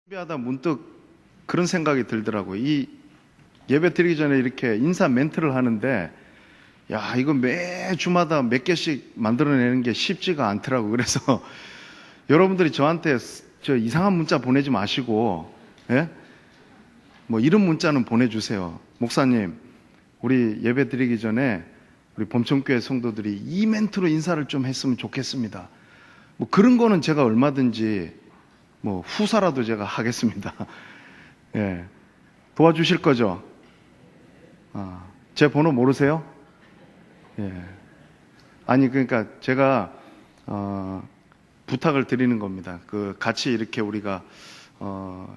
준비하다 문득 그런 생각이 들더라고요. 이 예배 드리기 전에 이렇게 인사 멘트를 하는데, 야, 이거 매주마다 몇 개씩 만들어내는 게 쉽지가 않더라고요. 그래서 여러분들이 저한테 저 이상한 문자 보내지 마시고, 예? 뭐 이런 문자는 보내주세요. 목사님, 우리 예배 드리기 전에 우리 범천교회 성도들이 이 멘트로 인사를 좀 했으면 좋겠습니다. 뭐 그런 거는 제가 얼마든지 뭐 후사라도 제가 하겠습니다. 예. 도와주실 거죠? 제 번호 모르세요? 예. 아니, 그러니까 제가, 부탁을 드리는 겁니다. 같이 이렇게 우리가,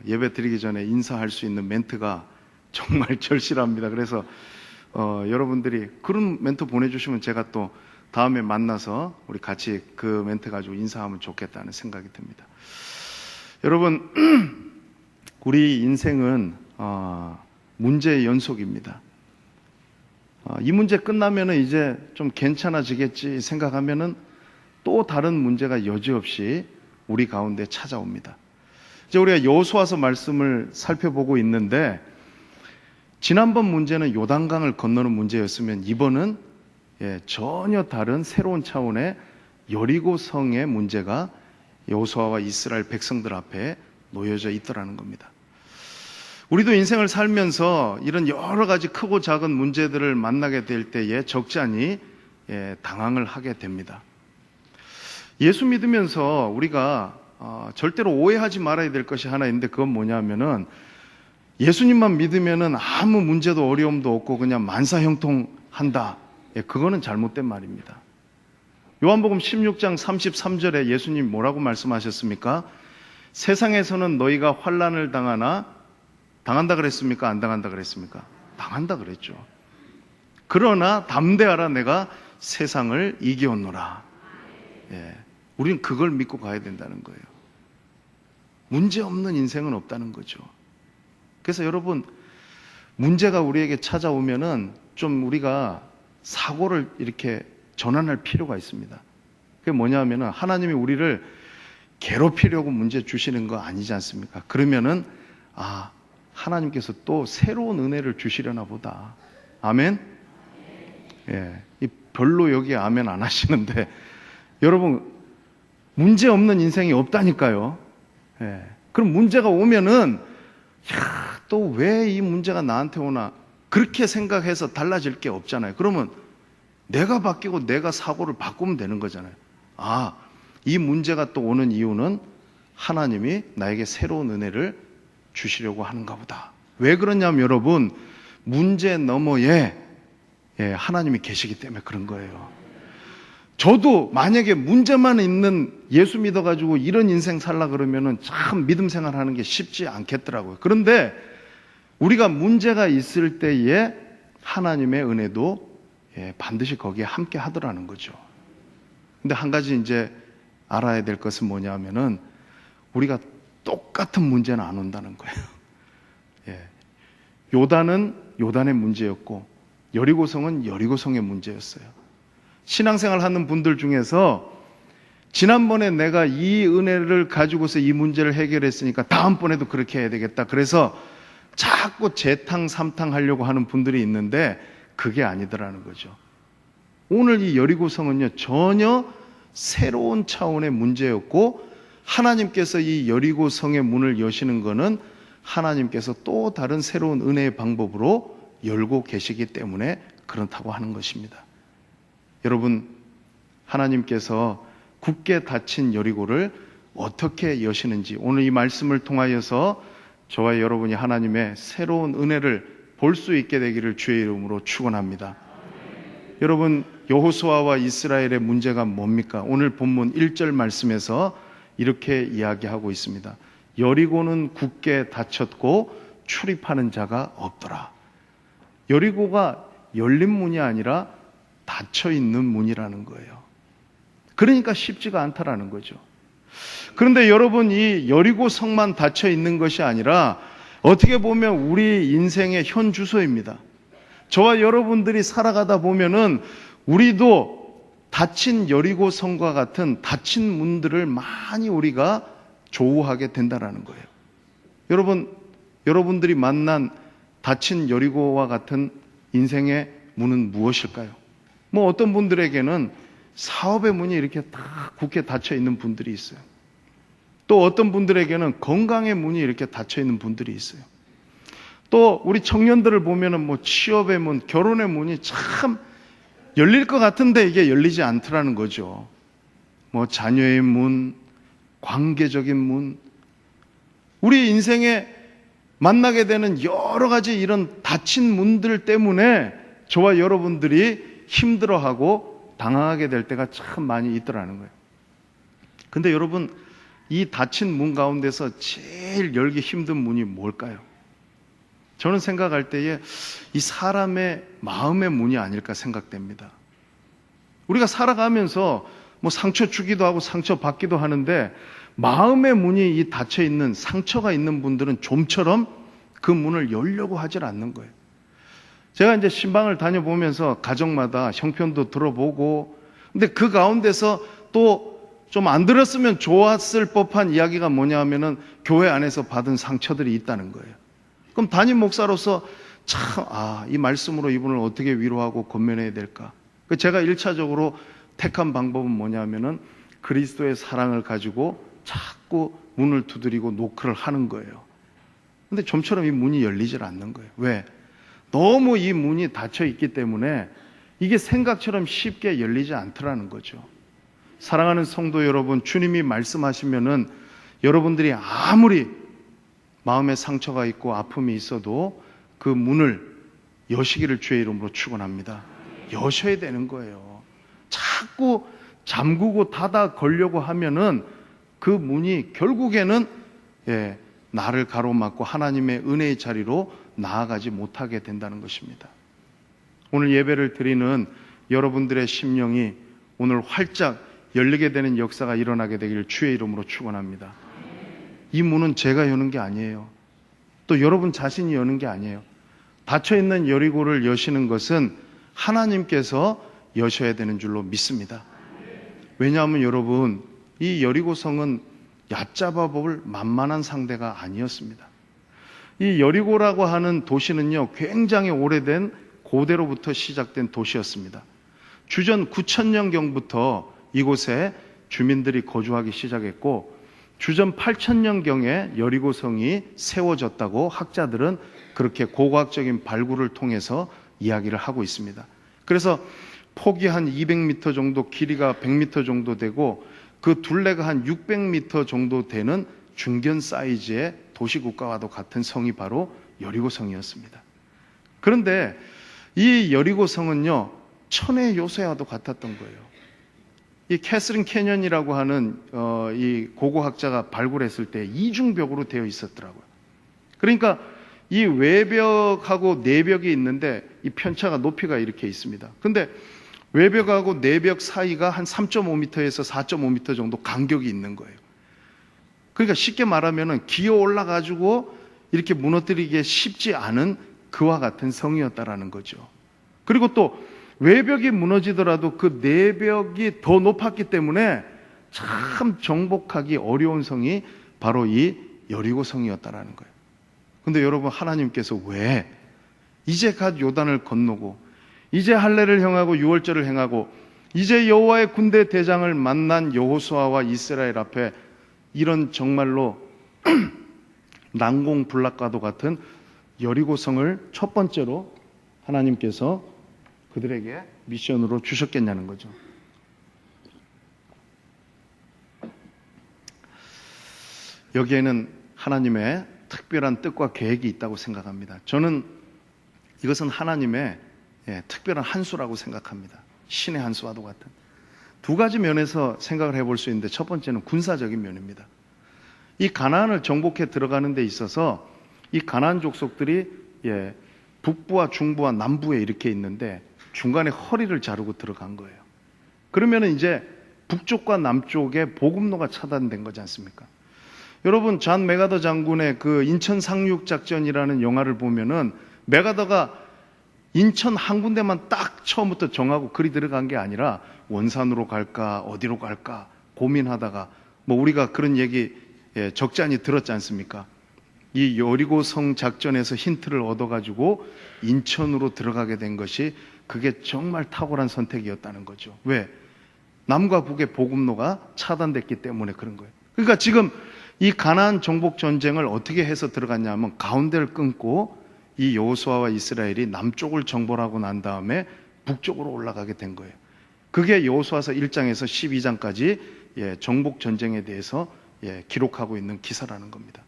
예배 드리기 전에 인사할 수 있는 멘트가 정말 절실합니다. 그래서, 여러분들이 그런 멘트 보내주시면 제가 또 다음에 만나서 우리 같이 그 멘트 가지고 인사하면 좋겠다는 생각이 듭니다. 여러분, 우리 인생은 문제의 연속입니다. 이 문제 끝나면은 이제 좀 괜찮아지겠지 생각하면은 또 다른 문제가 여지없이 우리 가운데 찾아옵니다. 이제 우리가 여호수아서 말씀을 살펴보고 있는데, 지난번 문제는 요단강을 건너는 문제였으면 이번은 전혀 다른 새로운 차원의 여리고성의 문제가 여호수아와 이스라엘 백성들 앞에 놓여져 있더라는 겁니다. 우리도 인생을 살면서 이런 여러 가지 크고 작은 문제들을 만나게 될 때에 적지 않이 당황을 하게 됩니다. 예수 믿으면서 우리가 절대로 오해하지 말아야 될 것이 하나 있는데, 그건 뭐냐면은 예수님만 믿으면은 아무 문제도 어려움도 없고 그냥 만사형통한다. 그거는 잘못된 말입니다. 요한복음 16장 33절에 예수님 뭐라고 말씀하셨습니까? 세상에서는 너희가 환난을 당한다 그랬습니까? 안 당한다 그랬습니까? 당한다 그랬죠. 그러나 담대하라, 내가 세상을 이기었노라. 우리는 그걸 믿고 가야 된다는 거예요. 문제 없는 인생은 없다는 거죠. 그래서 여러분, 문제가 우리에게 찾아오면은 좀 우리가 사고를 이렇게 전환할 필요가 있습니다. 그게 뭐냐면은 하나님이 우리를 괴롭히려고 문제 주시는 거 아니지 않습니까? 그러면은 하나님께서 또 새로운 은혜를 주시려나 보다. 아멘? 별로 여기 아멘 안 하시는데, 여러분, 문제 없는 인생이 없다니까요. 그럼 문제가 오면은 또 왜 이 문제가 나한테 오나 그렇게 생각해서 달라질 게 없잖아요. 그러면 내가 바뀌고 내가 사고를 바꾸면 되는 거잖아요. 이 문제가 또 오는 이유는 하나님이 나에게 새로운 은혜를 주시려고 하는가 보다. 왜 그러냐면 여러분, 문제 너머에 하나님이 계시기 때문에 그런 거예요. 저도 만약에 문제만 있는 예수 믿어가지고 이런 인생 살라 그러면은 참 믿음 생활하는 게 쉽지 않겠더라고요. 그런데 우리가 문제가 있을 때에 하나님의 은혜도 반드시 거기에 함께 하더라는 거죠. 근데 한 가지 이제 알아야 될 것은 뭐냐면은 우리가 똑같은 문제는 안 온다는 거예요. 요단은 요단의 문제였고 여리고성은 여리고성의 문제였어요. 신앙생활 하는 분들 중에서 지난번에 내가 이 은혜를 가지고서 이 문제를 해결했으니까 다음번에도 그렇게 해야 되겠다. 그래서 자꾸 재탕 삼탕 하려고 하는 분들이 있는데 그게 아니더라는 거죠. 오늘 이 여리고성은요, 전혀 새로운 차원의 문제였고, 하나님께서 이 여리고성의 문을 여시는 것은 하나님께서 또 다른 새로운 은혜의 방법으로 열고 계시기 때문에 그렇다고 하는 것입니다. 여러분, 하나님께서 굳게 닫힌 여리고를 어떻게 여시는지 오늘 이 말씀을 통하여서 저와 여러분이 하나님의 새로운 은혜를 볼 수 있게 되기를 주의 이름으로 축원합니다. 여러분, 여호수아와 이스라엘의 문제가 뭡니까? 오늘 본문 1절 말씀에서 이렇게 이야기하고 있습니다. 여리고는 굳게 닫혔고 출입하는 자가 없더라. 여리고가 열린 문이 아니라 닫혀 있는 문이라는 거예요. 그러니까 쉽지가 않다라는 거죠. 그런데 여러분, 이 여리고 성만 닫혀 있는 것이 아니라 어떻게 보면 우리 인생의 현 주소입니다. 저와 여러분들이 살아가다 보면은 우리도 닫힌 여리고 성과 같은 닫힌 문들을 많이 우리가 조우하게 된다라는 거예요. 여러분들이 만난 닫힌 여리고와 같은 인생의 문은 무엇일까요? 뭐 어떤 분들에게는 사업의 문이 이렇게 다 굳게 닫혀 있는 분들이 있어요. 또 어떤 분들에게는 건강의 문이 이렇게 닫혀 있는 분들이 있어요. 또 우리 청년들을 보면은 뭐 취업의 문, 결혼의 문이 참 열릴 것 같은데 이게 열리지 않더라는 거죠. 뭐 자녀의 문, 관계적인 문, 우리 인생에 만나게 되는 여러 가지 이런 닫힌 문들 때문에 저와 여러분들이 힘들어하고 당황하게 될 때가 참 많이 있더라는 거예요. 근데 여러분, 이 닫힌 문 가운데서 제일 열기 힘든 문이 뭘까요? 저는 생각할 때에 이 사람의 마음의 문이 아닐까 생각됩니다. 우리가 살아가면서 뭐 상처 주기도 하고 상처 받기도 하는데 마음의 문이 이 닫혀 있는 상처가 있는 분들은 좀처럼 그 문을 열려고 하질 않는 거예요. 제가 이제 신방을 다녀보면서 가정마다 형편도 들어보고, 근데 그 가운데서 또 좀 안 들었으면 좋았을 법한 이야기가 뭐냐 하면은 교회 안에서 받은 상처들이 있다는 거예요. 그럼 담임 목사로서 참, 이 말씀으로 이분을 어떻게 위로하고 권면해야 될까? 제가 1차적으로 택한 방법은 뭐냐 하면은 그리스도의 사랑을 가지고 자꾸 문을 두드리고 노크를 하는 거예요. 근데 좀처럼 이 문이 열리질 않는 거예요. 왜? 너무 이 문이 닫혀 있기 때문에 이게 생각처럼 쉽게 열리지 않더라는 거죠. 사랑하는 성도 여러분, 주님이 말씀하시면은 여러분들이 아무리 마음에 상처가 있고 아픔이 있어도 그 문을 여시기를 주의 이름으로 축원합니다. 여셔야 되는 거예요. 자꾸 잠그고 닫아 걸려고 하면은 그 문이 결국에는 나를 가로막고 하나님의 은혜의 자리로 나아가지 못하게 된다는 것입니다. 오늘 예배를 드리는 여러분들의 심령이 오늘 활짝 열리게 되는 역사가 일어나게 되기를 주의 이름으로 축원합니다. 이 문은 제가 여는 게 아니에요. 또 여러분 자신이 여는 게 아니에요. 닫혀있는 여리고를 여시는 것은 하나님께서 여셔야 되는 줄로 믿습니다. 왜냐하면 여러분, 이 여리고성은 얕잡아 볼 만만한 상대가 아니었습니다. 이 여리고라고 하는 도시는요, 굉장히 오래된 고대로부터 시작된 도시였습니다. 주전 9,000년경부터 이곳에 주민들이 거주하기 시작했고, 주전 8,000년경에 여리고성이 세워졌다고 학자들은 그렇게 고고학적인 발굴을 통해서 이야기를 하고 있습니다. 그래서 폭이 한 200m 정도, 길이가 100m 정도 되고 그 둘레가 한 600m 정도 되는 중견 사이즈의 도시국가와도 같은 성이 바로 여리고성이었습니다. 그런데 이 여리고성은요, 천의 요새와도 같았던 거예요. 이 캐서린 캐년이라고 하는 이 고고학자가 발굴했을 때 이중벽으로 되어 있었더라고요. 그러니까 이 외벽하고 내벽이 있는데 이 편차가 높이가 이렇게 있습니다. 근데 외벽하고 내벽 사이가 한 3.5m에서 4.5m 정도 간격이 있는 거예요. 그러니까 쉽게 말하면은 기어 올라가지고 이렇게 무너뜨리기 쉽지 않은 그와 같은 성이었다라는 거죠. 그리고 또 외벽이 무너지더라도 그 내벽이 더 높았기 때문에 참 정복하기 어려운 성이 바로 이 여리고성이었다라는 거예요. 근데 여러분, 하나님께서 왜 이제 갓 요단을 건너고 이제 할례를 행하고 유월절을 행하고 이제 여호와의 군대 대장을 만난 여호수아와 이스라엘 앞에 이런 정말로 난공불락과도 같은 여리고성을 첫 번째로 하나님께서 그들에게 미션으로 주셨겠냐는 거죠. 여기에는 하나님의 특별한 뜻과 계획이 있다고 생각합니다. 저는 이것은 하나님의 특별한 한 수라고 생각합니다. 신의 한 수와도 같은. 두 가지 면에서 생각을 해볼 수 있는데, 첫 번째는 군사적인 면입니다. 이 가나안을 정복해 들어가는 데 있어서 이 가나안 족속들이 북부와 중부와 남부에 이렇게 있는데 중간에 허리를 자르고 들어간 거예요. 그러면 이제 북쪽과 남쪽에 보급로가 차단된 거지 않습니까? 여러분, 잔 메가더 장군의 그 인천 상륙 작전이라는 영화를 보면은 메가더가 인천 한 군데만 딱 처음부터 정하고 그리 들어간 게 아니라 원산으로 갈까 어디로 갈까 고민하다가 뭐 우리가 그런 얘기 적잖이 들었지 않습니까? 이 여리고성 작전에서 힌트를 얻어가지고 인천으로 들어가게 된 것이 그게 정말 탁월한 선택이었다는 거죠. 왜? 남과 북의 복음로가 차단됐기 때문에 그런 거예요. 그러니까 지금 이 가나안 정복 전쟁을 어떻게 해서 들어갔냐면 가운데를 끊고 이 여호수아와 이스라엘이 남쪽을 정벌하고 난 다음에 북쪽으로 올라가게 된 거예요. 그게 여호수아서 1장에서 12장까지 정복 전쟁에 대해서 기록하고 있는 기사라는 겁니다.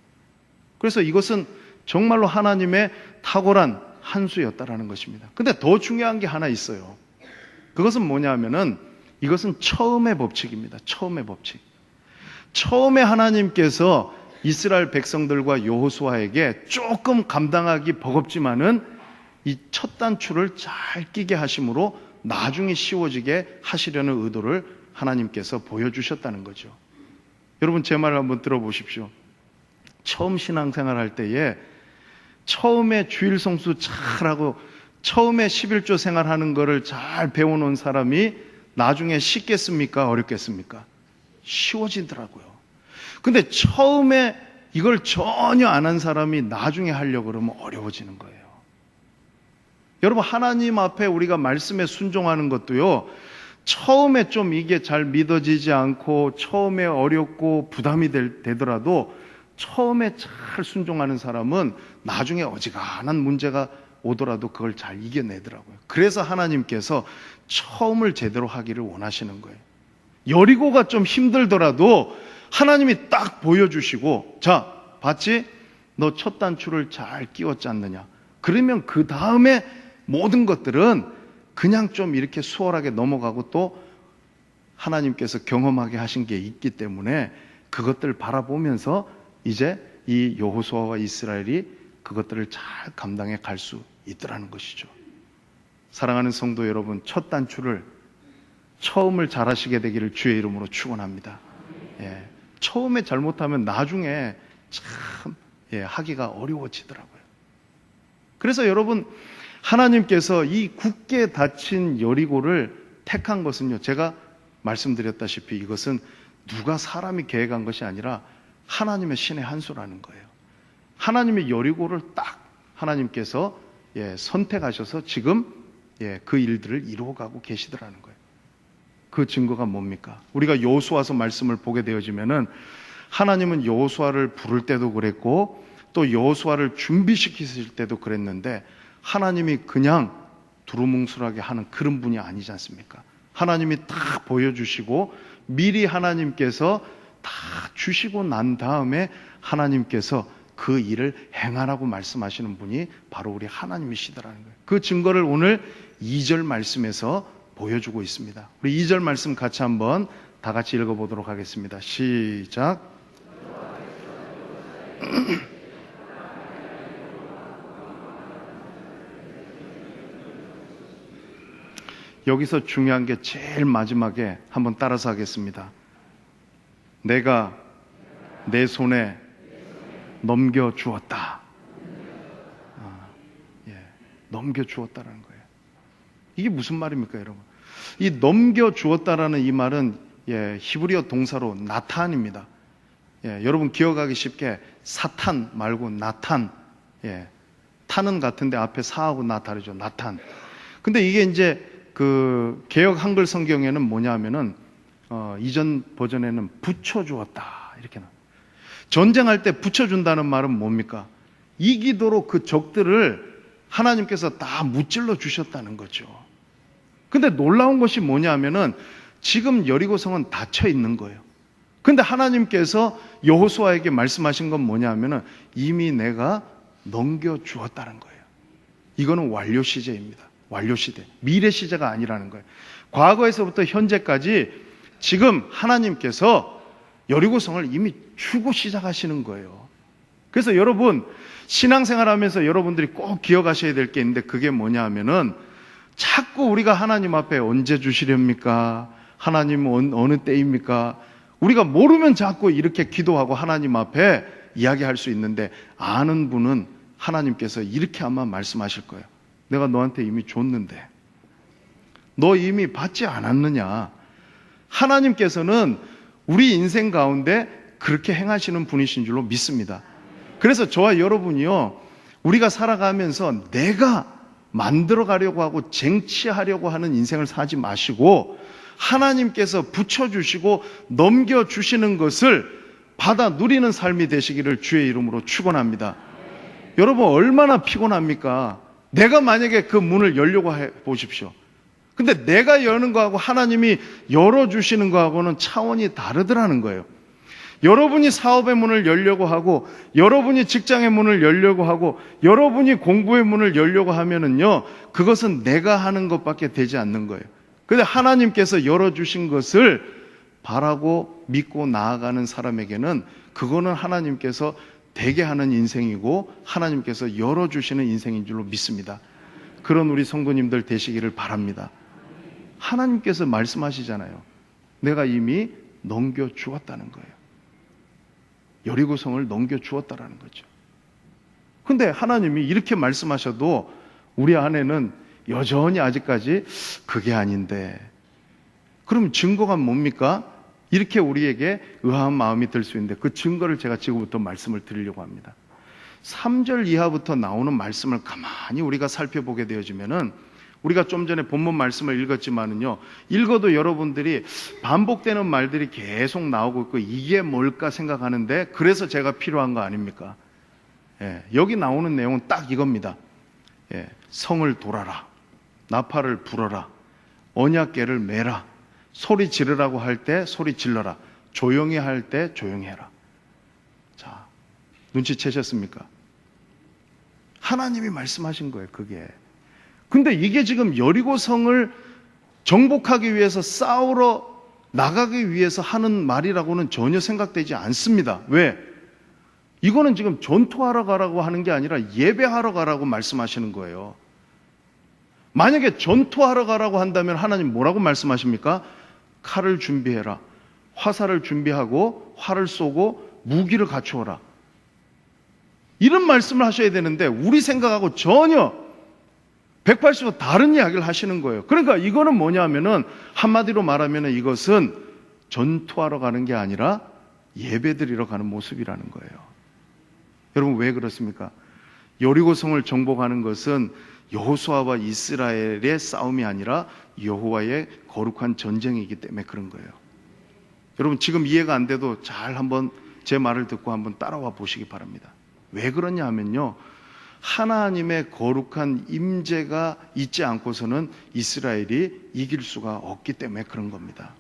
그래서 이것은 정말로 하나님의 탁월한 한 수였다라는 것입니다. 근데 더 중요한 게 하나 있어요. 그것은 뭐냐면은 이것은 처음의 법칙입니다. 처음의 법칙. 처음에 하나님께서 이스라엘 백성들과 여호수아에게 조금 감당하기 버겁지만은 이 첫 단추를 잘 끼게 하심으로 나중에 쉬워지게 하시려는 의도를 하나님께서 보여주셨다는 거죠. 여러분 제 말을 한번 들어보십시오. 처음 신앙생활 할 때에 처음에 주일 성수 잘하고 처음에 11조 생활하는 거를 잘 배워놓은 사람이 나중에 쉽겠습니까? 어렵겠습니까? 쉬워지더라고요. 근데 처음에 이걸 전혀 안 한 사람이 나중에 하려고 그러면 어려워지는 거예요. 여러분 하나님 앞에 우리가 말씀에 순종하는 것도요, 처음에 좀 이게 잘 믿어지지 않고 처음에 어렵고 부담이 되더라도 처음에 잘 순종하는 사람은 나중에 어지간한 문제가 오더라도 그걸 잘 이겨내더라고요. 그래서 하나님께서 처음을 제대로 하기를 원하시는 거예요. 여리고가 좀 힘들더라도 하나님이 딱 보여주시고, 자, 봤지? 너 첫 단추를 잘 끼웠지 않느냐? 그러면 그 다음에 모든 것들은 그냥 좀 이렇게 수월하게 넘어가고 또 하나님께서 경험하게 하신 게 있기 때문에 그것들을 바라보면서 이제 이 여호수아와 이스라엘이 그것들을 잘 감당해 갈 수 있더라는 것이죠. 사랑하는 성도 여러분, 첫 단추를 처음을 잘 하시게 되기를 주의 이름으로 축원합니다. 처음에 잘못하면 나중에 참 하기가 어려워지더라고요. 그래서 여러분 하나님께서 이 굳게 닫힌 여리고를 택한 것은요, 제가 말씀드렸다시피 이것은 누가 사람이 계획한 것이 아니라 하나님의 신의 한 수라는 거예요. 하나님의 여리고를 딱 하나님께서 선택하셔서 지금 그 일들을 이루어가고 계시더라는 거예요. 그 증거가 뭡니까? 우리가 여호수아서 말씀을 보게 되어지면은 하나님은 여호수아를 부를 때도 그랬고 또 여호수아를 준비시키실 때도 그랬는데 하나님이 그냥 두루뭉술하게 하는 그런 분이 아니지 않습니까? 하나님이 딱 보여주시고 미리 하나님께서 다 주시고 난 다음에 하나님께서 그 일을 행하라고 말씀하시는 분이 바로 우리 하나님이시더라는 거예요. 그 증거를 오늘 2절 말씀에서 보여주고 있습니다. 우리 2절 말씀 같이 한번 다 같이 읽어보도록 하겠습니다. 시작. 여기서 중요한 게 제일 마지막에 한번 따라서 하겠습니다. 내가 내 손에 넘겨주었다. 넘겨주었다라는 거예요. 이게 무슨 말입니까, 여러분? 이 넘겨주었다라는 이 말은 히브리어 동사로 나탄입니다. 여러분 기억하기 쉽게 사탄 말고 나탄. 탄은 같은데 앞에 사하고 나 다르죠. 나탄. 근데 이게 이제 그 개역 한글 성경에는 뭐냐면은 이전 버전에는 붙여주었다 이렇게 나. 전쟁할 때 붙여준다는 말은 뭡니까? 이기도록 그 적들을 하나님께서 다 무찔러 주셨다는 거죠. 근데 놀라운 것이 뭐냐면은 지금 여리고성은 닫혀 있는 거예요. 근데 하나님께서 여호수아에게 말씀하신 건 뭐냐면은 이미 내가 넘겨주었다는 거예요. 이거는 완료 시제입니다. 완료 시대. 미래 시제가 아니라는 거예요. 과거에서부터 현재까지 지금 하나님께서 여리고성을 이미 주고 시작하시는 거예요. 그래서 여러분 신앙생활 하면서 여러분들이 꼭 기억하셔야 될 게 있는데 그게 뭐냐 하면은 자꾸 우리가 하나님 앞에 언제 주시렵니까? 하나님은 어느 때입니까? 우리가 모르면 자꾸 이렇게 기도하고 하나님 앞에 이야기할 수 있는데 아는 분은 하나님께서 이렇게 아마 말씀하실 거예요. 내가 너한테 이미 줬는데 너 이미 받지 않았느냐? 하나님께서는 우리 인생 가운데 그렇게 행하시는 분이신 줄로 믿습니다. 그래서 저와 여러분이요, 우리가 살아가면서 내가 만들어 가려고 하고 쟁취하려고 하는 인생을 사지 마시고 하나님께서 붙여주시고 넘겨주시는 것을 받아 누리는 삶이 되시기를 주의 이름으로 축원합니다. 여러분, 얼마나 피곤합니까? 내가 만약에 그 문을 열려고 해 보십시오. 근데 내가 여는 거하고 하나님이 열어주시는 거하고는 차원이 다르더라는 거예요. 여러분이 사업의 문을 열려고 하고, 여러분이 직장의 문을 열려고 하고, 여러분이 공부의 문을 열려고 하면은요, 그것은 내가 하는 것밖에 되지 않는 거예요. 근데 하나님께서 열어주신 것을 바라고 믿고 나아가는 사람에게는 그거는 하나님께서 되게 하는 인생이고 하나님께서 열어주시는 인생인 줄로 믿습니다. 그런 우리 성도님들 되시기를 바랍니다. 하나님께서 말씀하시잖아요. 내가 이미 넘겨주었다는 거예요. 여리고성을 넘겨주었다라는 거죠. 근데 하나님이 이렇게 말씀하셔도 우리 안에는 여전히 아직까지 그게 아닌데, 그럼 증거가 뭡니까? 이렇게 우리에게 의아한 마음이 들 수 있는데 그 증거를 제가 지금부터 말씀을 드리려고 합니다. 3절 이하부터 나오는 말씀을 가만히 우리가 살펴보게 되어지면은, 우리가 좀 전에 본문 말씀을 읽었지만은요, 읽어도 여러분들이 반복되는 말들이 계속 나오고 있고 이게 뭘까 생각하는데, 그래서 제가 필요한 거 아닙니까? 예, 여기 나오는 내용은 딱 이겁니다. 예, 성을 돌아라, 나팔을 불어라, 언약궤를 매라, 소리 지르라고 할 때 소리 질러라, 조용히 할 때 조용히 해라. 자, 눈치채셨습니까? 하나님이 말씀하신 거예요, 그게. 근데 이게 지금 여리고성을 정복하기 위해서 싸우러 나가기 위해서 하는 말이라고는 전혀 생각되지 않습니다. 왜? 이거는 지금 전투하러 가라고 하는 게 아니라 예배하러 가라고 말씀하시는 거예요. 만약에 전투하러 가라고 한다면 하나님 뭐라고 말씀하십니까? 칼을 준비해라, 화살을 준비하고 활을 쏘고 무기를 갖추어라, 이런 말씀을 하셔야 되는데 우리 생각하고 전혀 180도 다른 이야기를 하시는 거예요. 그러니까 이거는 뭐냐면은, 한마디로 말하면 이것은 전투하러 가는 게 아니라 예배드리러 가는 모습이라는 거예요. 여러분, 왜 그렇습니까? 여리고성을 정복하는 것은 여호수아와 이스라엘의 싸움이 아니라 여호와의 거룩한 전쟁이기 때문에 그런 거예요. 여러분, 지금 이해가 안 돼도 잘 한번 제 말을 듣고 한번 따라와 보시기 바랍니다. 왜 그러냐 하면요, 하나님의 거룩한 임재가 있지 않고서는 이스라엘이 이길 수가 없기 때문에 그런 겁니다.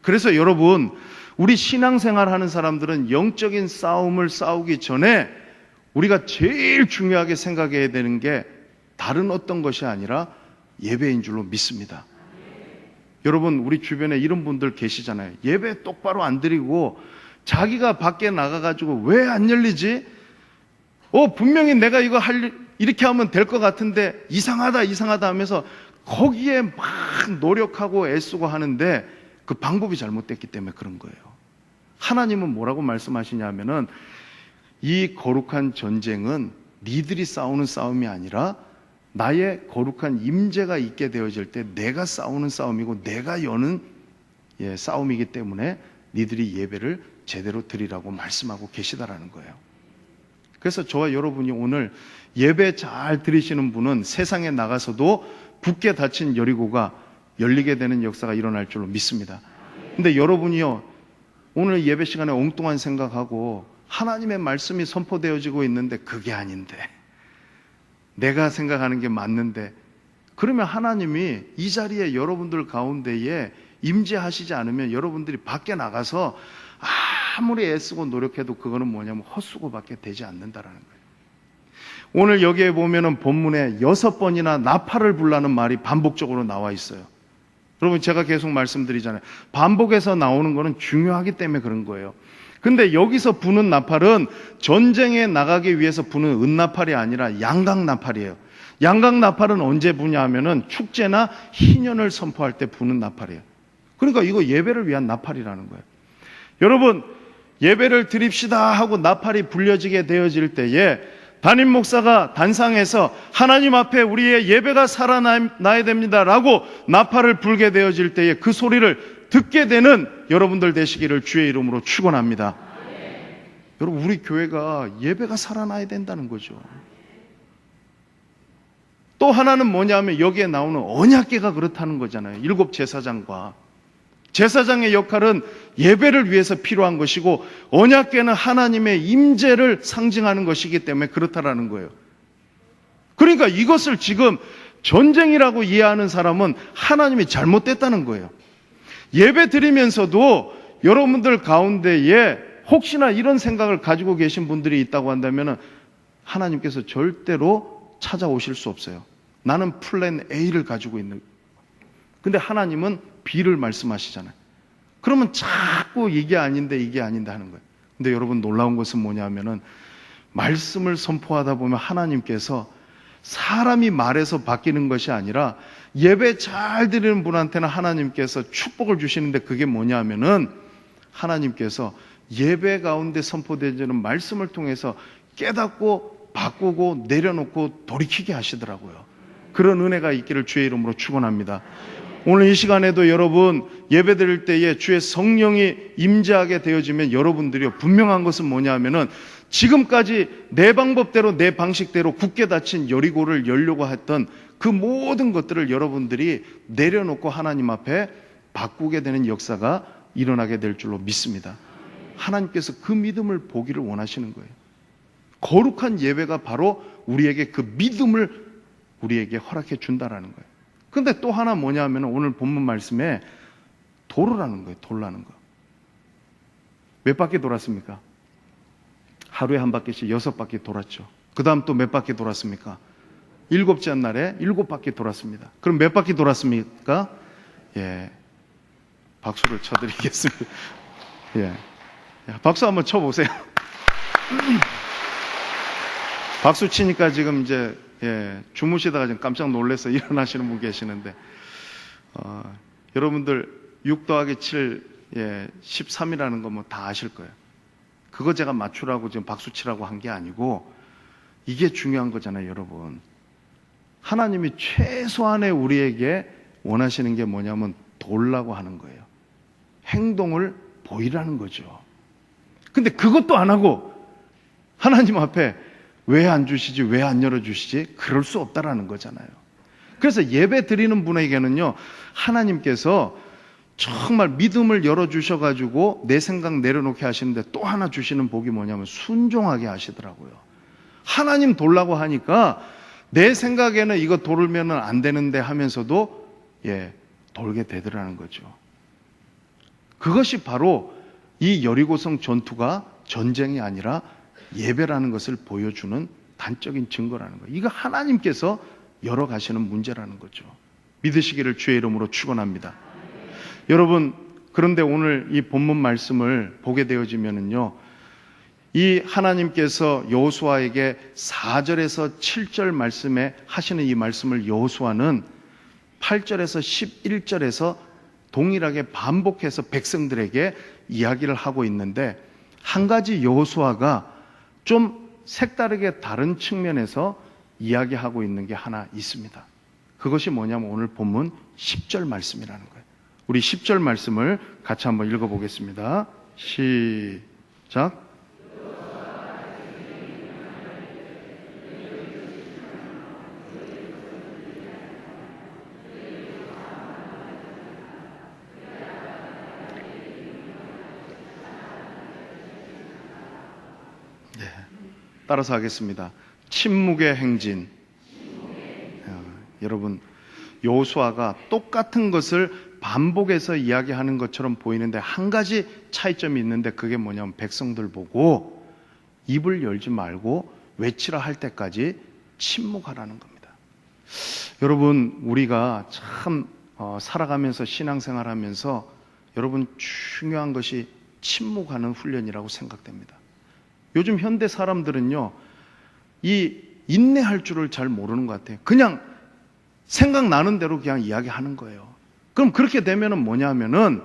그래서 여러분, 우리 신앙생활 하는 사람들은 영적인 싸움을 싸우기 전에 우리가 제일 중요하게 생각해야 되는 게 다른 어떤 것이 아니라 예배인 줄로 믿습니다. 여러분, 우리 주변에 이런 분들 계시잖아요. 예배 똑바로 안 드리고 자기가 밖에 나가가지고 왜 안 열리지? 분명히 내가 이거 이렇게 하면 될 것 같은데 이상하다 하면서 거기에 막 노력하고 애쓰고 하는데 그 방법이 잘못됐기 때문에 그런 거예요. 하나님은 뭐라고 말씀하시냐면은, 이 거룩한 전쟁은 니들이 싸우는 싸움이 아니라 나의 거룩한 임재가 있게 되어질 때 내가 싸우는 싸움이고 내가 여는 싸움이기 때문에 니들이 예배를 제대로 드리라고 말씀하고 계시다라는 거예요. 그래서 저와 여러분이 오늘 예배 잘 드리시는 분은 세상에 나가서도 굳게 닫힌 여리고가 열리게 되는 역사가 일어날 줄로 믿습니다. 근데 여러분이요, 오늘 예배 시간에 엉뚱한 생각하고 하나님의 말씀이 선포되어지고 있는데 그게 아닌데, 내가 생각하는 게 맞는데, 그러면 하나님이 이 자리에 여러분들 가운데에 임재하시지 않으면 여러분들이 밖에 나가서 아무리 애쓰고 노력해도 그거는 뭐냐면 헛수고밖에 되지 않는다라는 거예요. 오늘 여기에 보면은 본문에 6번이나 나팔을 불라는 말이 반복적으로 나와 있어요. 여러분, 제가 계속 말씀드리잖아요. 반복해서 나오는 거는 중요하기 때문에 그런 거예요. 근데 여기서 부는 나팔은 전쟁에 나가기 위해서 부는 은나팔이 아니라 양각나팔이에요. 양각나팔은 언제 부냐 하면은 축제나 희년을 선포할 때 부는 나팔이에요. 그러니까 이거 예배를 위한 나팔이라는 거예요. 여러분, 예배를 드립시다 하고 나팔이 불려지게 되어질 때에 담임 목사가 단상에서 하나님 앞에 우리의 예배가 살아나야 됩니다라고 나팔을 불게 되어질 때에 그 소리를 듣게 되는 여러분들 되시기를 주의 이름으로 축원합니다. 여러분, 우리 교회가 예배가 살아나야 된다는 거죠. 또 하나는 뭐냐면 여기에 나오는 언약궤가 그렇다는 거잖아요. 7 제사장과 제사장의 역할은 예배를 위해서 필요한 것이고, 언약궤는 하나님의 임재를 상징하는 것이기 때문에 그렇다라는 거예요. 그러니까 이것을 지금 전쟁이라고 이해하는 사람은 하나님이 잘못됐다는 거예요. 예배 드리면서도 여러분들 가운데에 혹시나 이런 생각을 가지고 계신 분들이 있다고 한다면 하나님께서 절대로 찾아오실 수 없어요. 나는 플랜 A를 가지고 있는, 근데 하나님은 B를 말씀하시잖아요. 그러면 자꾸 이게 아닌데 하는 거예요. 근데 여러분, 놀라운 것은 뭐냐면은 말씀을 선포하다 보면 하나님께서 사람이 말해서 바뀌는 것이 아니라 예배 잘 드리는 분한테는 하나님께서 축복을 주시는데, 그게 뭐냐면은 하나님께서 예배 가운데 선포되는 말씀을 통해서 깨닫고 바꾸고 내려놓고 돌이키게 하시더라고요. 그런 은혜가 있기를 주의 이름으로 축원합니다. 오늘 이 시간에도 여러분 예배 드릴 때에 주의 성령이 임재하게 되어지면 여러분들이 분명한 것은 뭐냐면은 지금까지 내 방법대로 내 방식대로 굳게 닫힌 여리고를 열려고 했던 그 모든 것들을 여러분들이 내려놓고 하나님 앞에 바꾸게 되는 역사가 일어나게 될 줄로 믿습니다. 하나님께서 그 믿음을 보기를 원하시는 거예요. 거룩한 예배가 바로 우리에게 그 믿음을 우리에게 허락해 준다라는 거예요. 근데 또 하나 뭐냐면 오늘 본문 말씀에 도르라는 거예요. 돌라는 거. 몇 바퀴 돌았습니까? 하루에 한 바퀴씩 6바퀴 돌았죠. 그 다음 또 몇 바퀴 돌았습니까? 7째 날에 7바퀴 돌았습니다. 그럼 몇 바퀴 돌았습니까? 예, 박수를 쳐드리겠습니다. 예, 박수 한번 쳐보세요. 박수 치니까 지금 이제 주무시다가 지금 깜짝 놀라서 일어나시는 분 계시는데, 여러분들 6 더하기 7, 13이라는 거 뭐 다 아실 거예요. 그거 제가 맞추라고 지금 박수 치라고 한 게 아니고, 이게 중요한 거잖아요, 여러분. 하나님이 최소한의 우리에게 원하시는 게 뭐냐면 돌라고 하는 거예요. 행동을 보이라는 거죠. 근데 그것도 안 하고 하나님 앞에 왜 안 주시지? 왜 안 열어주시지? 그럴 수 없다라는 거잖아요. 그래서 예배 드리는 분에게는요, 하나님께서 정말 믿음을 열어주셔가지고 내 생각 내려놓게 하시는데 또 하나 주시는 복이 뭐냐면 순종하게 하시더라고요. 하나님 돌라고 하니까 내 생각에는 이거 돌면 안 되는데 하면서도 돌게 되더라는 거죠. 그것이 바로 이 여리고성 전투가 전쟁이 아니라 예배라는 것을 보여주는 단적인 증거라는 거예요. 이거 하나님께서 열어가시는 문제라는 거죠. 믿으시기를 주의 이름으로 축원합니다. 여러분, 그런데 오늘 이 본문 말씀을 보게 되어지면은요, 이 하나님께서 여호수아에게 4절에서 7절 말씀에 하시는 이 말씀을 여호수아는 8절에서 11절에서 동일하게 반복해서 백성들에게 이야기를 하고 있는데, 한 가지 여호수아가 좀 색다르게 다른 측면에서 이야기하고 있는 게 하나 있습니다. 그것이 뭐냐면 오늘 본문 10절 말씀이라는 거예요. 우리 10절 말씀을 같이 한번 읽어보겠습니다. 시작. 따라서 하겠습니다. 침묵의 행진. 여러분, 여호수아가 똑같은 것을 반복해서 이야기하는 것처럼 보이는데 한 가지 차이점이 있는데, 그게 뭐냐면 백성들 보고 입을 열지 말고 외치라 할 때까지 침묵하라는 겁니다. 여러분, 우리가 참 살아가면서 신앙생활하면서 여러분 중요한 것이 침묵하는 훈련이라고 생각됩니다. 요즘 현대 사람들은요, 이 인내할 줄을 잘 모르는 것 같아요. 그냥 생각나는 대로 그냥 이야기하는 거예요. 그럼 그렇게 되면은 뭐냐면은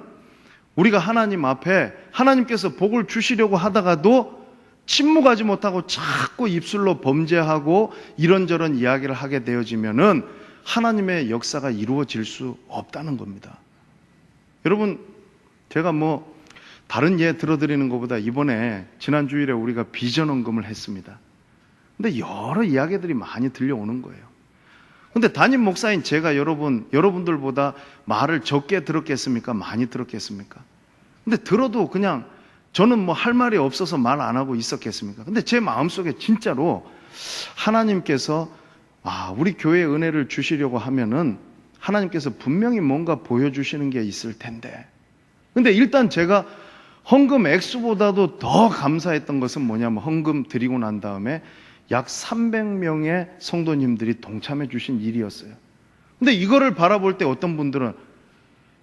우리가 하나님 앞에 하나님께서 복을 주시려고 하다가도 침묵하지 못하고 자꾸 입술로 범죄하고 이런저런 이야기를 하게 되어지면은 하나님의 역사가 이루어질 수 없다는 겁니다. 여러분, 제가 다른 예 들어드리는 것보다 이번에 지난 주일에 우리가 비전 헌금을 했습니다. 근데 여러 이야기들이 많이 들려오는 거예요. 근데 담임 목사인 제가 여러분들보다 말을 적게 들었겠습니까? 많이 들었겠습니까? 근데 들어도 그냥 저는 뭐 할 말이 없어서 말 안 하고 있었겠습니까? 근데 제 마음속에 진짜로 하나님께서 우리 교회에 은혜를 주시려고 하면은 하나님께서 분명히 뭔가 보여주시는 게 있을 텐데. 근데 일단 제가 헌금 액수보다도 더 감사했던 것은 뭐냐면 헌금 드리고 난 다음에 약 300명의 성도님들이 동참해 주신 일이었어요. 근데 이거를 바라볼 때 어떤 분들은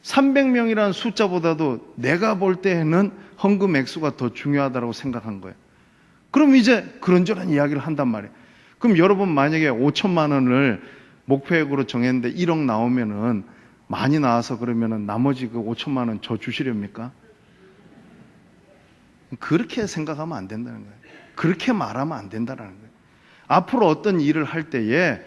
300명이라는 숫자보다도 내가 볼 때에는 헌금 액수가 더 중요하다고 생각한 거예요. 그럼 이제 그런저런 이야기를 한단 말이에요. 그럼 여러분 만약에 5천만 원을 목표액으로 정했는데 1억 나오면은 많이 나와서 그러면은 나머지 그 5천만 원 저 주시렵니까? 그렇게 생각하면 안 된다는 거예요. 그렇게 말하면 안 된다는 거예요. 앞으로 어떤 일을 할 때에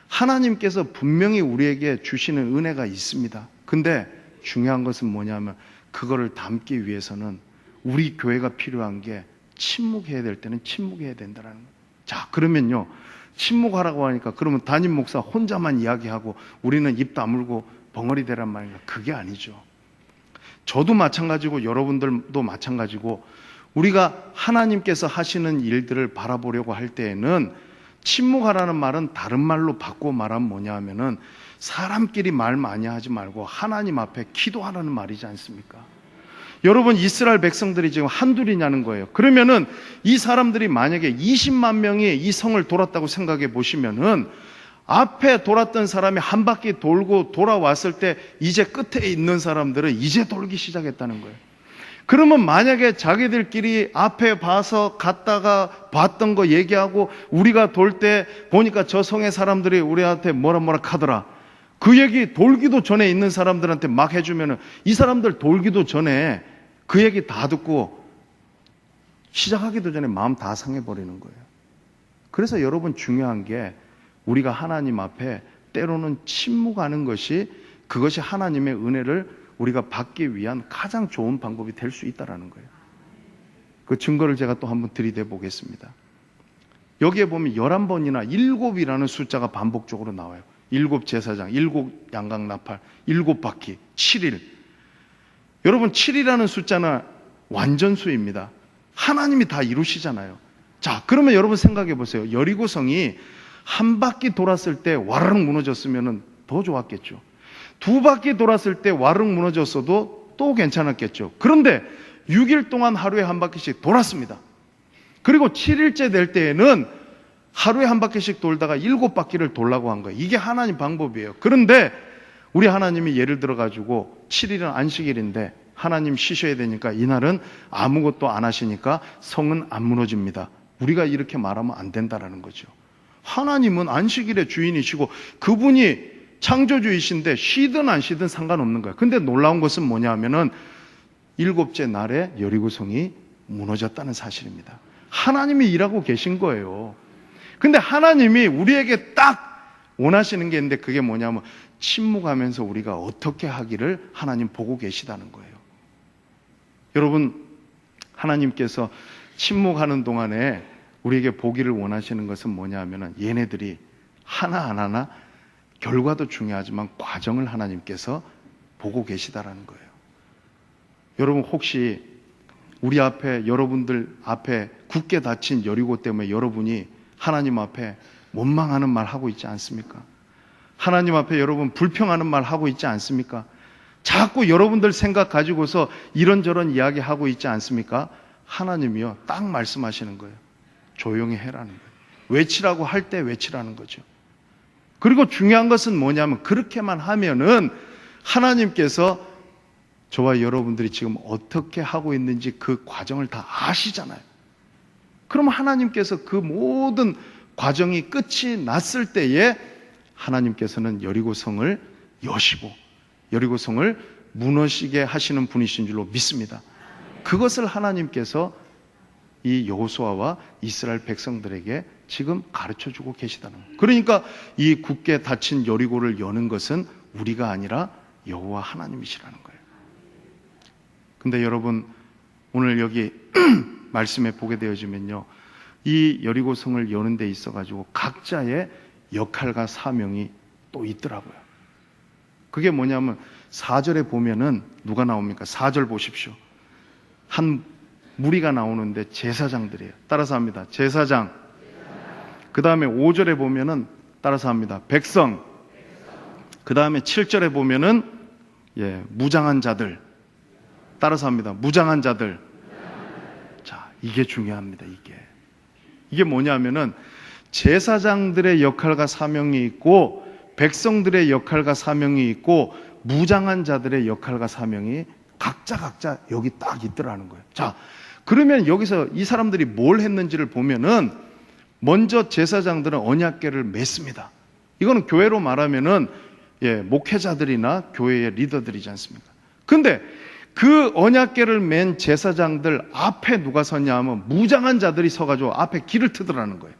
하나님께서 분명히 우리에게 주시는 은혜가 있습니다. 근데 중요한 것은 뭐냐면 그거를 담기 위해서는 우리 교회가 필요한 게 침묵해야 될 때는 침묵해야 된다는 거예요. 자, 그러면요. 침묵하라고 하니까 그러면 담임 목사 혼자만 이야기하고 우리는 입 다물고 벙어리 대란 말인가? 그게 아니죠. 저도 마찬가지고 여러분들도 마찬가지고 우리가 하나님께서 하시는 일들을 바라보려고 할 때에는 침묵하라는 말은 다른 말로 바꾸어 말하면 뭐냐 하면은 사람끼리 말 많이 하지 말고 하나님 앞에 기도하라는 말이지 않습니까? 여러분 이스라엘 백성들이 지금 한둘이냐는 거예요. 그러면은 이 사람들이 만약에 20만 명이 이 성을 돌았다고 생각해 보시면은 앞에 돌았던 사람이 한 바퀴 돌고 돌아왔을 때 이제 끝에 있는 사람들은 이제 돌기 시작했다는 거예요. 그러면 만약에 자기들끼리 앞에 봐서 갔다가 봤던 거 얘기하고 우리가 돌 때 보니까 저 성의 사람들이 우리한테 뭐라 하더라. 그 얘기 돌기도 전에 있는 사람들한테 막 해주면은 이 사람들 돌기도 전에 그 얘기 다 듣고 시작하기도 전에 마음 다 상해버리는 거예요. 그래서 여러분 중요한 게 우리가 하나님 앞에 때로는 침묵하는 것이 그것이 하나님의 은혜를 우리가 받기 위한 가장 좋은 방법이 될 수 있다는 거예요. 그 증거를 제가 또 한번 들이대 보겠습니다. 여기에 보면 11번이나 7이라는 숫자가 반복적으로 나와요. 7 제사장, 7 양강나팔, 7바퀴, 7일. 여러분 7이라는 숫자는 완전수입니다. 하나님이 다 이루시잖아요. 자, 그러면 여러분 생각해 보세요. 여리고성이 한 바퀴 돌았을 때 와르륵 무너졌으면 더 좋았겠죠. 2바퀴 돌았을 때 와르륵 무너졌어도 또 괜찮았겠죠. 그런데 6일 동안 하루에 한 바퀴씩 돌았습니다. 그리고 7일째 될 때에는 하루에 한 바퀴씩 돌다가 7바퀴를 돌라고 한 거예요. 이게 하나님 방법이에요. 그런데 우리 하나님이 예를 들어가지고 7일은 안식일인데 하나님 쉬셔야 되니까 이날은 아무것도 안 하시니까 성은 안 무너집니다. 우리가 이렇게 말하면 안 된다라는 거죠. 하나님은 안식일의 주인이시고 그분이 창조주이신데 쉬든 안 쉬든 상관없는 거예요. 근데 놀라운 것은 뭐냐 하면은 7째 날에 여리고성이 무너졌다는 사실입니다. 하나님이 일하고 계신 거예요. 근데 하나님이 우리에게 딱 원하시는 게 있는데 그게 뭐냐면 침묵하면서 우리가 어떻게 하기를 하나님 보고 계시다는 거예요. 여러분, 하나님께서 침묵하는 동안에 우리에게 보기를 원하시는 것은 뭐냐 하면은 얘네들이 하나하나 결과도 중요하지만 과정을 하나님께서 보고 계시다라는 거예요. 여러분 혹시 우리 앞에 여러분들 앞에 굳게 닫힌 여리고 때문에 여러분이 하나님 앞에 원망하는 말 하고 있지 않습니까? 하나님 앞에 여러분 불평하는 말 하고 있지 않습니까? 자꾸 여러분들 생각 가지고서 이런저런 이야기 하고 있지 않습니까? 하나님이요 딱 말씀하시는 거예요. 조용히 해라는 거예요. 외치라고 할 때 외치라는 거죠. 그리고 중요한 것은 뭐냐면 그렇게만 하면은 하나님께서 저와 여러분들이 지금 어떻게 하고 있는지 그 과정을 다 아시잖아요. 그럼 하나님께서 그 모든 과정이 끝이 났을 때에 하나님께서는 여리고성을 여시고 여리고성을 무너지게 하시는 분이신 줄로 믿습니다. 그것을 하나님께서 이 여호수아와 이스라엘 백성들에게 지금 가르쳐주고 계시다는 거예요. 그러니까 이 굳게 닫힌 여리고를 여는 것은 우리가 아니라 여호와 하나님이시라는 거예요. 근데 여러분 오늘 여기 말씀에 보게 되어지면요, 이 여리고성을 여는 데 있어 가지고 각자의 역할과 사명이 또 있더라고요. 그게 뭐냐면 4절에 보면은 누가 나옵니까? 4절 보십시오. 한 무리가 나오는데 제사장들이에요. 따라서 합니다. 제사장. 그 다음에 5절에 보면은 따라서 합니다. 백성. 그 다음에 7절에 보면은 무장한 자들. 따라서 합니다. 무장한 자들. 자, 이게 중요합니다. 이게 뭐냐면은 제사장들의 역할과 사명이 있고 백성들의 역할과 사명이 있고 무장한 자들의 역할과 사명이 각자 여기 딱 있더라는 거예요. 자, 그러면 여기서 이 사람들이 뭘 했는지를 보면은 먼저 제사장들은 언약궤를 맸습니다. 이거는 교회로 말하면은 목회자들이나 교회의 리더들이지 않습니까? 근데 그 언약궤를 맨 제사장들 앞에 누가 섰냐 하면 무장한 자들이 서가지고 앞에 길을 트더라는 거예요.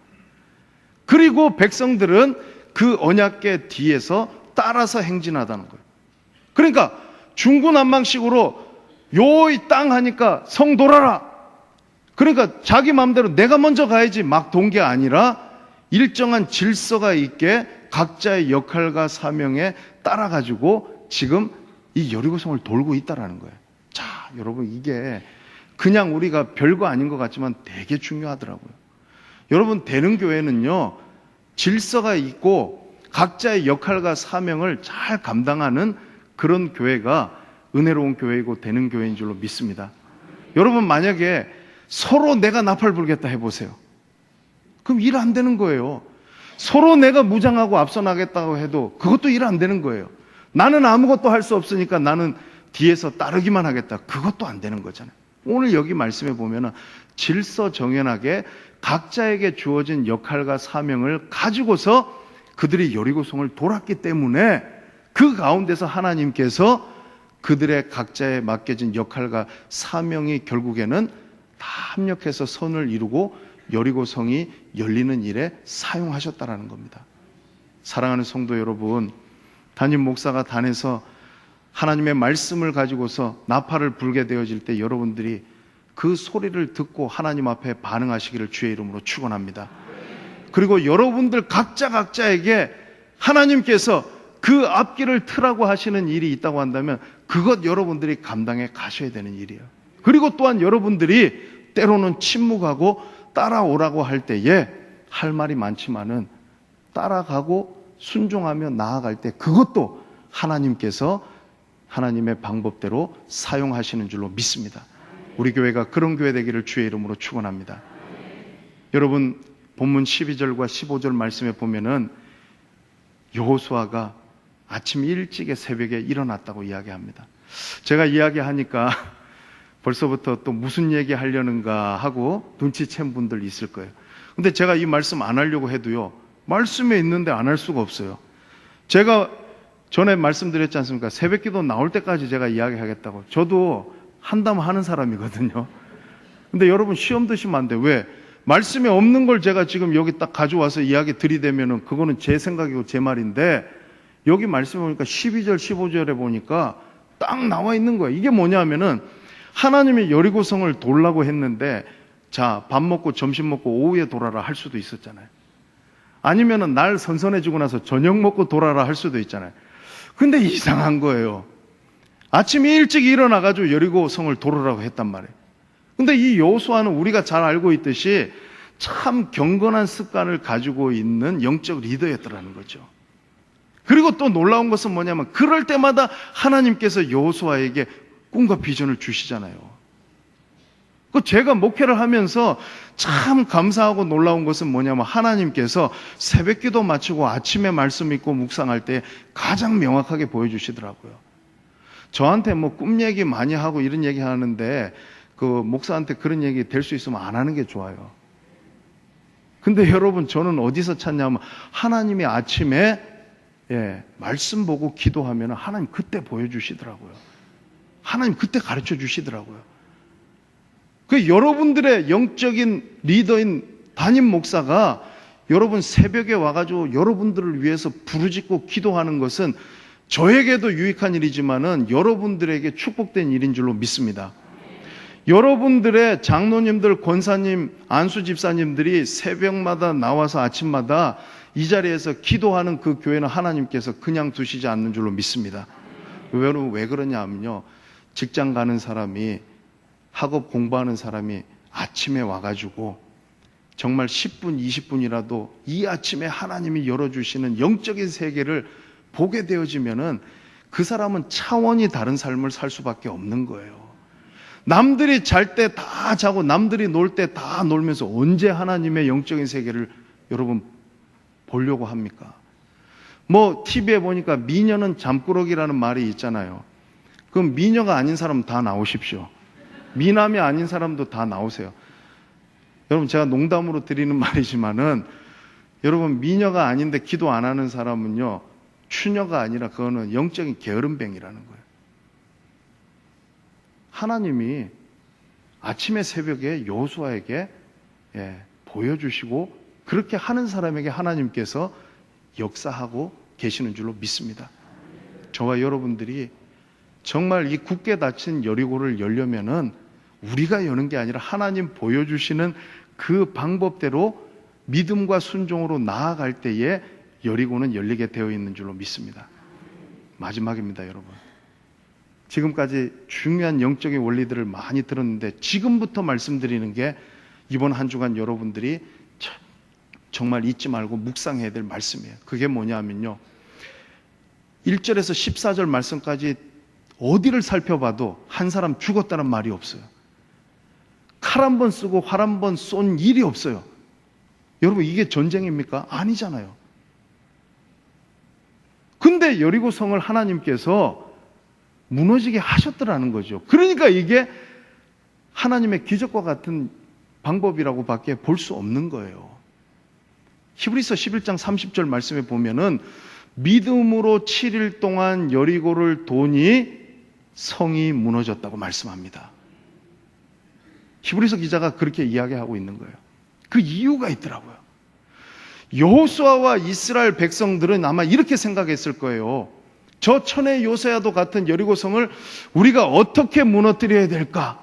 그리고 백성들은 그 언약궤 뒤에서 따라서 행진하다는 거예요. 그러니까 중구난방식으로 요이 땅 하니까 성 돌아라. 그러니까 자기 마음대로 내가 먼저 가야지 막 돈 게 아니라 일정한 질서가 있게 각자의 역할과 사명에 따라가지고 지금 이 여리고성을 돌고 있다라는 거예요. 자, 여러분, 이게 그냥 우리가 별거 아닌 것 같지만 되게 중요하더라고요. 여러분, 되는 교회는요, 질서가 있고 각자의 역할과 사명을 잘 감당하는 그런 교회가 은혜로운 교회이고 되는 교회인 줄로 믿습니다. 여러분, 만약에 서로 내가 나팔 불겠다 해보세요. 그럼 일 안 되는 거예요. 서로 내가 무장하고 앞서 나겠다고 해도 그것도 일 안 되는 거예요. 나는 아무것도 할 수 없으니까 나는 뒤에서 따르기만 하겠다. 그것도 안 되는 거잖아요. 오늘 여기 말씀해 보면은 질서정연하게 각자에게 주어진 역할과 사명을 가지고서 그들이 여리고성을 돌았기 때문에 그 가운데서 하나님께서 그들의 각자에 맡겨진 역할과 사명이 결국에는 다 합력해서 선을 이루고 여리고성이 열리는 일에 사용하셨다라는 겁니다. 사랑하는 성도 여러분, 담임 목사가 단에서 하나님의 말씀을 가지고서 나팔을 불게 되어질 때 여러분들이 그 소리를 듣고 하나님 앞에 반응하시기를 주의 이름으로 축원합니다. 그리고 여러분들 각자에게 하나님께서 그 앞길을 트라고 하시는 일이 있다고 한다면 그것 여러분들이 감당해 가셔야 되는 일이에요. 그리고 또한 여러분들이 때로는 침묵하고 따라오라고 할 때에 할 말이 많지만은 따라가고 순종하며 나아갈 때 그것도 하나님께서 하나님의 방법대로 사용하시는 줄로 믿습니다. 우리 교회가 그런 교회 되기를 주의 이름으로 축원합니다. 여러분, 본문 12절과 15절 말씀에 보면은 여호수아가 아침 일찍에 새벽에 일어났다고 이야기합니다. 제가 이야기하니까 벌써부터 또 무슨 얘기 하려는가 하고 눈치챈 분들 있을 거예요. 근데 제가 이 말씀 안 하려고 해도요, 말씀에 있는데 안 할 수가 없어요. 제가 전에 말씀드렸지 않습니까? 새벽 기도 나올 때까지 제가 이야기하겠다고. 저도 한다면 하는 사람이거든요. 근데 여러분 시험 드시면 안 돼요. 왜? 말씀에 없는 걸 제가 지금 여기 딱 가져와서 이야기 들이대면은 그거는 제 생각이고 제 말인데 여기 말씀해 보니까 12절, 15절에 보니까 딱 나와 있는 거예요. 이게 뭐냐면은 하나님이 여리고성을 돌라고 했는데 자, 밥 먹고 점심 먹고 오후에 돌아라 할 수도 있었잖아요. 아니면은 날 선선해지고 나서 저녁 먹고 돌아라 할 수도 있잖아요. 근데 이상한 거예요. 아침 일찍 일어나가지고 여리고성을 돌으라고 했단 말이에요. 근데 이 여호수아는 우리가 잘 알고 있듯이 참 경건한 습관을 가지고 있는 영적 리더였더라는 거죠. 그리고 또 놀라운 것은 뭐냐면 그럴 때마다 하나님께서 여호수아에게 꿈과 비전을 주시잖아요. 제가 목회를 하면서 참 감사하고 놀라운 것은 뭐냐면 하나님께서 새벽 기도 마치고 아침에 말씀 읽고 묵상할 때 가장 명확하게 보여주시더라고요. 저한테 뭐 꿈 얘기 많이 하고 이런 얘기 하는데 그 목사한테 그런 얘기 될 수 있으면 안 하는 게 좋아요. 근데 여러분 저는 어디서 찾냐면 하나님이 아침에 말씀 보고 기도하면 하나님 그때 보여주시더라고요. 하나님 그때 가르쳐 주시더라고요. 그 여러분들의 영적인 리더인 담임 목사가 여러분 새벽에 와가지고 여러분들을 위해서 부르짖고 기도하는 것은 저에게도 유익한 일이지만은 여러분들에게 축복된 일인 줄로 믿습니다. 여러분들의 장로님들, 권사님, 안수 집사님들이 새벽마다 나와서 아침마다 이 자리에서 기도하는 그 교회는 하나님께서 그냥 두시지 않는 줄로 믿습니다. 여러분 왜 그러냐 하면요, 직장 가는 사람이, 학업 공부하는 사람이 아침에 와가지고 정말 10분, 20분이라도 이 아침에 하나님이 열어주시는 영적인 세계를 보게 되어지면은 그 사람은 차원이 다른 삶을 살 수밖에 없는 거예요. 남들이 잘 때 다 자고 남들이 놀 때 다 놀면서 언제 하나님의 영적인 세계를 여러분 보려고 합니까? 뭐 TV에 보니까 미녀는 잠꾸러기라는 말이 있잖아요. 그럼 미녀가 아닌 사람 다 나오십시오. 미남이 아닌 사람도 다 나오세요. 여러분 제가 농담으로 드리는 말이지만은 여러분 미녀가 아닌데 기도 안 하는 사람은요, 추녀가 아니라 그거는 영적인 게으름뱅이라는 거예요. 하나님이 아침에 새벽에 여호수아에게 보여주시고 그렇게 하는 사람에게 하나님께서 역사하고 계시는 줄로 믿습니다. 저와 여러분들이 정말 이 굳게 닫힌 여리고를 열려면은 우리가 여는 게 아니라 하나님 보여주시는 그 방법대로 믿음과 순종으로 나아갈 때에 여리고는 열리게 되어 있는 줄로 믿습니다. 마지막입니다, 여러분. 지금까지 중요한 영적인 원리들을 많이 들었는데 지금부터 말씀드리는 게 이번 한 주간 여러분들이 정말 잊지 말고 묵상해야 될 말씀이에요. 그게 뭐냐면요, 1절에서 14절 말씀까지 어디를 살펴봐도 한 사람 죽었다는 말이 없어요. 칼 한 번 쓰고 활 한 번 쏜 일이 없어요. 여러분 이게 전쟁입니까? 아니잖아요. 근데 여리고 성을 하나님께서 무너지게 하셨더라는 거죠. 그러니까 이게 하나님의 기적과 같은 방법이라고 밖에 볼 수 없는 거예요. 히브리서 11장 30절 말씀에 보면은 믿음으로 7일 동안 여리고를 도니 성이 무너졌다고 말씀합니다. 히브리서 기자가 그렇게 이야기하고 있는 거예요. 그 이유가 있더라고요. 여호수아와 이스라엘 백성들은 아마 이렇게 생각했을 거예요. 저 천의 요새와도 같은 여리고성을 우리가 어떻게 무너뜨려야 될까?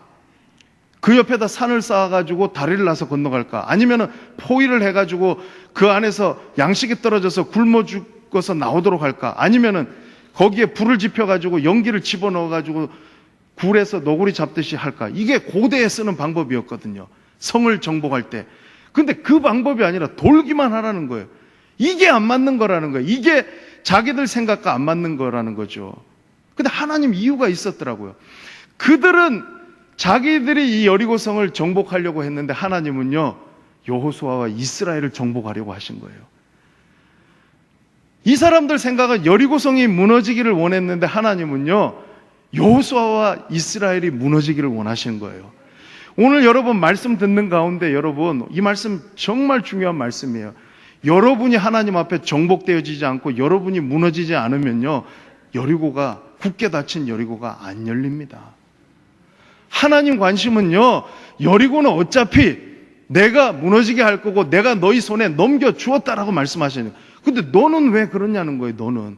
그 옆에다 산을 쌓아가지고 다리를 놔서 건너갈까? 아니면은 포위를 해가지고 그 안에서 양식이 떨어져서 굶어 죽어서 나오도록 할까? 아니면은 거기에 불을 지펴가지고 연기를 집어넣어가지고 굴에서 너구리 잡듯이 할까? 이게 고대에 쓰는 방법이었거든요. 성을 정복할 때. 근데 그 방법이 아니라 돌기만 하라는 거예요. 이게 안 맞는 거라는 거예요. 이게 자기들 생각과 안 맞는 거라는 거죠. 근데 하나님 이유가 있었더라고요. 그들은 자기들이 이 여리고성을 정복하려고 했는데 하나님은요, 여호수아와 이스라엘을 정복하려고 하신 거예요. 이 사람들 생각은 여리고성이 무너지기를 원했는데 하나님은요, 여호수아와 이스라엘이 무너지기를 원하신 거예요. 오늘 여러분 말씀 듣는 가운데 여러분 이 말씀 정말 중요한 말씀이에요. 여러분이 하나님 앞에 정복되어지지 않고 여러분이 무너지지 않으면요, 여리고가, 굳게 닫힌 여리고가 안 열립니다. 하나님 관심은요, 여리고는 어차피 내가 무너지게 할 거고 내가 너희 손에 넘겨주었다라고 말씀하시는 거예요. 근데 너는 왜 그러냐는 거예요. 너는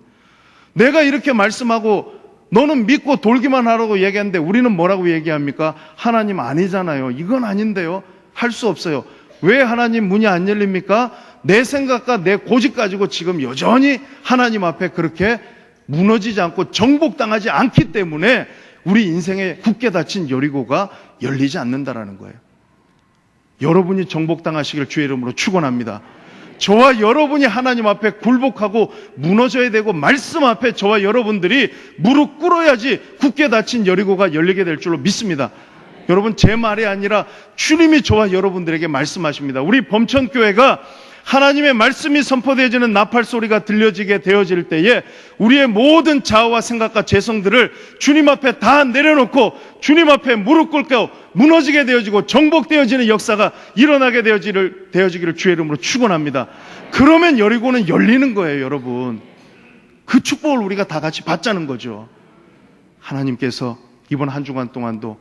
내가 이렇게 말씀하고 너는 믿고 돌기만 하라고 얘기하는데 우리는 뭐라고 얘기합니까? 하나님 아니잖아요. 이건 아닌데요. 할 수 없어요. 왜 하나님 문이 안 열립니까? 내 생각과 내 고집 가지고 지금 여전히 하나님 앞에 그렇게 무너지지 않고 정복당하지 않기 때문에 우리 인생에 굳게 닫힌 여리고가 열리지 않는다라는 거예요. 여러분이 정복당하시길 주의 이름으로 축원합니다. 저와 여러분이 하나님 앞에 굴복하고 무너져야 되고 말씀 앞에 저와 여러분들이 무릎 꿇어야지 굳게 닫힌 여리고가 열리게 될 줄로 믿습니다. 여러분 제 말이 아니라 주님이 저와 여러분들에게 말씀하십니다. 우리 범천교회가 하나님의 말씀이 선포되어지는 나팔 소리가 들려지게 되어질 때에 우리의 모든 자아와 생각과 재성들을 주님 앞에 다 내려놓고 주님 앞에 무릎 꿇고 무너지게 되어지고 정복되어지는 역사가 일어나게 되어지기를 주의 이름으로 축원합니다. 그러면 여리고는 열리는 거예요, 여러분. 그 축복을 우리가 다 같이 받자는 거죠. 하나님께서 이번 한 주간 동안도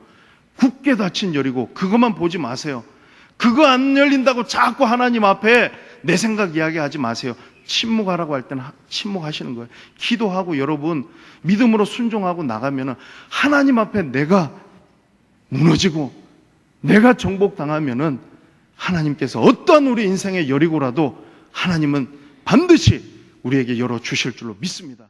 굳게 닫힌 여리고 그것만 보지 마세요. 그거 안 열린다고 자꾸 하나님 앞에 내 생각 이야기하지 마세요. 침묵하라고 할 때는 침묵하시는 거예요. 기도하고 여러분 믿음으로 순종하고 나가면은 하나님 앞에 내가 무너지고 내가 정복당하면은 하나님께서 어떠한 우리 인생의 여리고라도 하나님은 반드시 우리에게 열어주실 줄로 믿습니다.